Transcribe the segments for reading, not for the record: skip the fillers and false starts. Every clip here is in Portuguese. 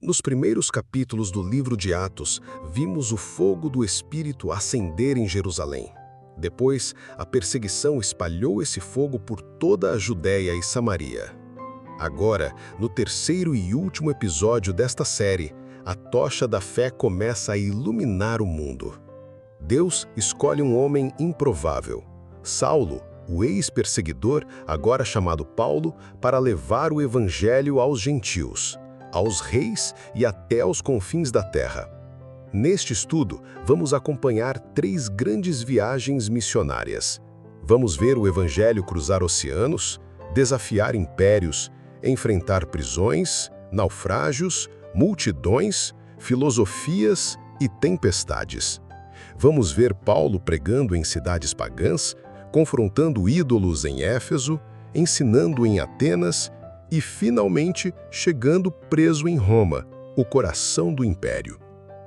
Nos primeiros capítulos do livro de Atos, vimos o fogo do Espírito acender em Jerusalém. Depois, a perseguição espalhou esse fogo por toda a Judéia e Samaria. Agora, no terceiro e último episódio desta série, a tocha da fé começa a iluminar o mundo. Deus escolhe um homem improvável, Saulo, o ex-perseguidor, agora chamado Paulo, para levar o evangelho aos gentios, aos reis e até aos confins da terra. Neste estudo, vamos acompanhar 3 grandes viagens missionárias. Vamos ver o evangelho cruzar oceanos, desafiar impérios, enfrentar prisões, naufrágios, multidões, filosofias e tempestades. Vamos ver Paulo pregando em cidades pagãs, confrontando ídolos em Éfeso, ensinando em Atenas e, finalmente, chegando preso em Roma, o coração do império.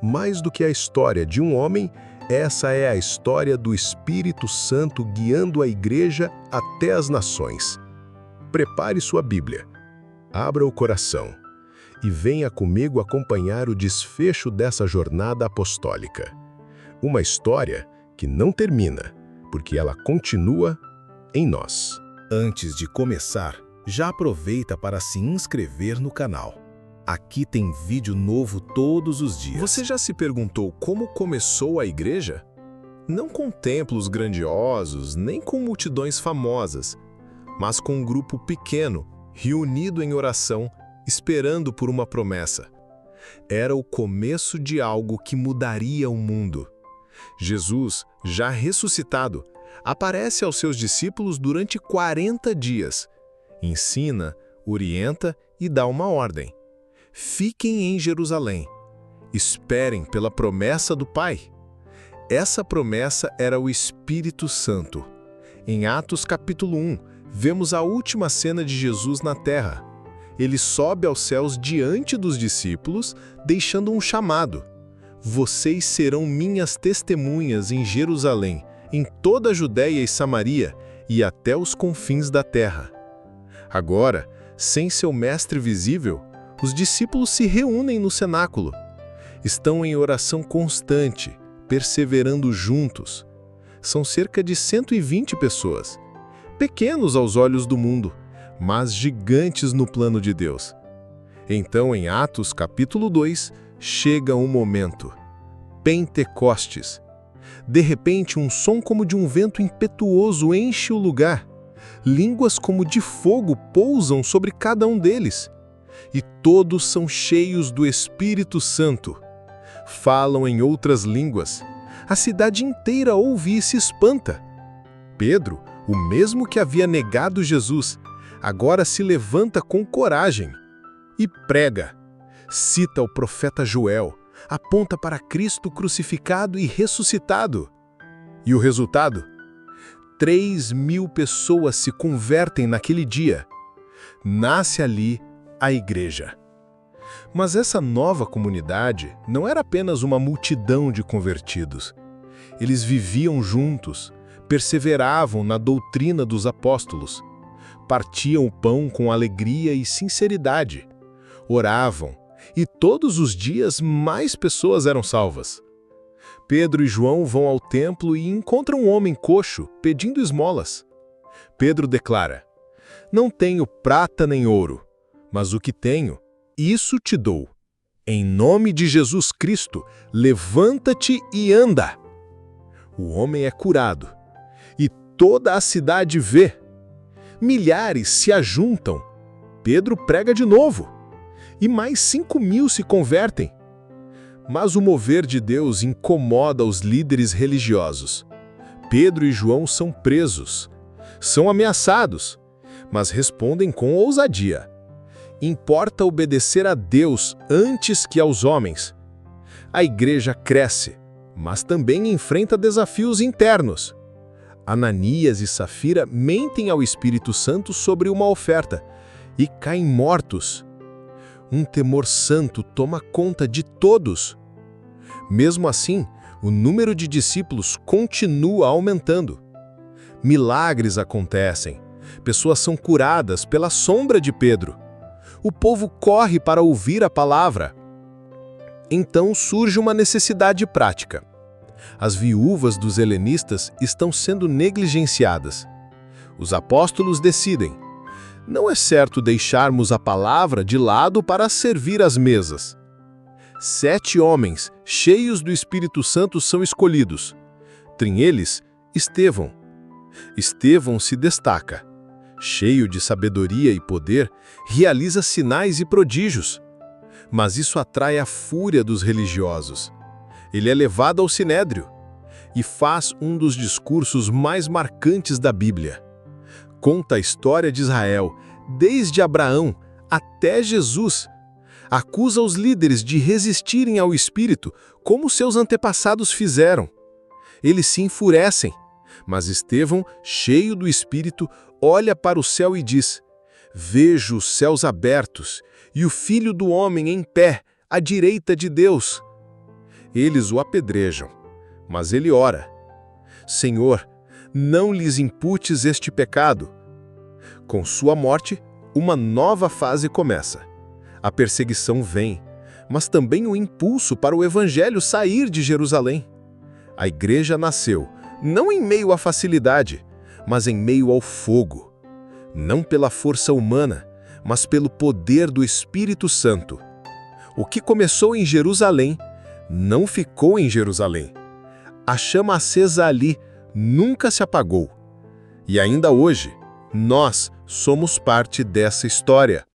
Mais do que a história de um homem, essa é a história do Espírito Santo guiando a igreja até as nações. Prepare sua Bíblia, abra o coração e venha comigo acompanhar o desfecho dessa jornada apostólica. Uma história que não termina, porque ela continua em nós. Antes de começar, já aproveita para se inscrever no canal. Aqui tem vídeo novo todos os dias. Você já se perguntou como começou a igreja? Não com templos grandiosos, nem com multidões famosas, mas com um grupo pequeno, reunido em oração, esperando por uma promessa. Era o começo de algo que mudaria o mundo. Jesus, já ressuscitado, aparece aos seus discípulos durante 40 dias. Ensina, orienta e dá uma ordem. Fiquem em Jerusalém. Esperem pela promessa do Pai. Essa promessa era o Espírito Santo. Em Atos capítulo 1, vemos a última cena de Jesus na terra. Ele sobe aos céus diante dos discípulos, deixando um chamado. Vocês serão minhas testemunhas em Jerusalém, em toda a Judéia e Samaria e até os confins da terra. Agora, sem seu mestre visível, os discípulos se reúnem no cenáculo. Estão em oração constante, perseverando juntos. São cerca de 120 pessoas, pequenos aos olhos do mundo, mas gigantes no plano de Deus. Então, em Atos capítulo 2, chega um momento. Pentecostes. De repente, um som como de um vento impetuoso enche o lugar. Línguas como de fogo pousam sobre cada um deles. E todos são cheios do Espírito Santo. Falam em outras línguas. A cidade inteira ouve e se espanta. Pedro, o mesmo que havia negado Jesus, agora se levanta com coragem e prega. Cita o profeta Joel, aponta para Cristo crucificado e ressuscitado. E o resultado? 3.000 pessoas se convertem naquele dia. Nasce ali a igreja. Mas essa nova comunidade não era apenas uma multidão de convertidos. Eles viviam juntos, perseveravam na doutrina dos apóstolos, partiam o pão com alegria e sinceridade, oravam, e todos os dias mais pessoas eram salvas. Pedro e João vão ao templo e encontram um homem coxo pedindo esmolas. Pedro declara: "Não tenho prata nem ouro, mas o que tenho, isso te dou. Em nome de Jesus Cristo, levanta-te e anda." O homem é curado, e toda a cidade vê. Milhares se ajuntam. Pedro prega de novo, e mais 5.000 se convertem. Mas o mover de Deus incomoda os líderes religiosos. Pedro e João são presos, são ameaçados, mas respondem com ousadia. Importa obedecer a Deus antes que aos homens. A igreja cresce, mas também enfrenta desafios internos. Ananias e Safira mentem ao Espírito Santo sobre uma oferta e caem mortos. Um temor santo toma conta de todos. Mesmo assim, o número de discípulos continua aumentando. Milagres acontecem. Pessoas são curadas pela sombra de Pedro. O povo corre para ouvir a palavra. Então surge uma necessidade prática. As viúvas dos helenistas estão sendo negligenciadas. Os apóstolos decidem: não é certo deixarmos a palavra de lado para servir às mesas. 7 homens, cheios do Espírito Santo, são escolhidos. Entre eles, Estevão. Estevão se destaca. Cheio de sabedoria e poder, realiza sinais e prodígios. Mas isso atrai a fúria dos religiosos. Ele é levado ao Sinédrio e faz um dos discursos mais marcantes da Bíblia. Conta a história de Israel, desde Abraão até Jesus. Acusa os líderes de resistirem ao Espírito, como seus antepassados fizeram. Eles se enfurecem, mas Estevão, cheio do Espírito, olha para o céu e diz: vejo os céus abertos e o Filho do Homem em pé, à direita de Deus. Eles o apedrejam, mas ele ora: Senhor, não lhes imputes este pecado. Com sua morte, uma nova fase começa. A perseguição vem, mas também o impulso para o Evangelho sair de Jerusalém. A igreja nasceu, não em meio à facilidade, mas em meio ao fogo. Não pela força humana, mas pelo poder do Espírito Santo. O que começou em Jerusalém, não ficou em Jerusalém. A chama acesa ali nunca se apagou. E ainda hoje, nós somos parte dessa história.